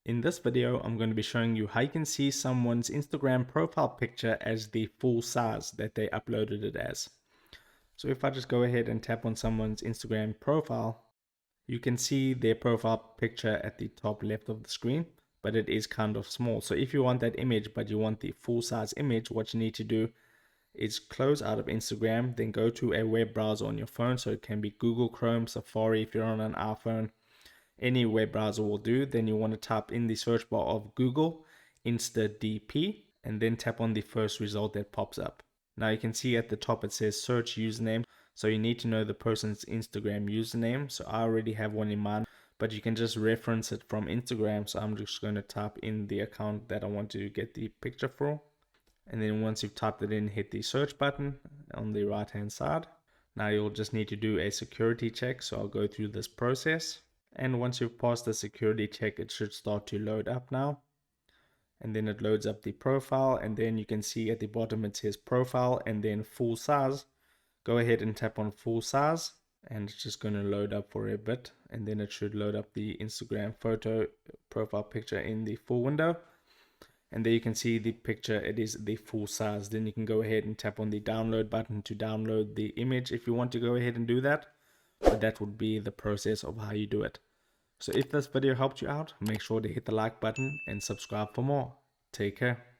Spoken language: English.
In this video, I'm going to be showing you how you can see someone's Instagram profile picture as the full size that they uploaded it as. So if I just go ahead and tap on someone's Instagram profile, you can see their profile picture at the top left of the screen, but it is kind of small. So if you want that image, but you want the full size image, what you need to do is close out of Instagram, then go to a web browser on your phone. So it can be Google Chrome, Safari if you're on an iPhone, any web browser will do. Then you want to type in the search bar of Google InstaDP and then tap on the first result that pops up. Now you can see at the top it says search username, so you need to know the person's Instagram username. So I already have one in mind, but you can just reference it from Instagram. So I'm just going to type in the account that I want to get the picture for, and then once you've typed it in, hit the search button on the right hand side. Now you'll just need to do a security check, so I'll go through this process. And once you've passed the security check, it should start to load up now. And then it loads up the profile, and then you can see at the bottom it says profile and then full size. Go ahead and tap on full size, and it's just going to load up for a bit, and then it should load up the Instagram photo profile picture in the full window. And there you can see the picture, it is the full size. Then you can go ahead and tap on the download button to download the image if you want to go ahead and do that. But that would be the process of how you do it. So if this video helped you out, make sure to hit the like button and subscribe for more. Take care.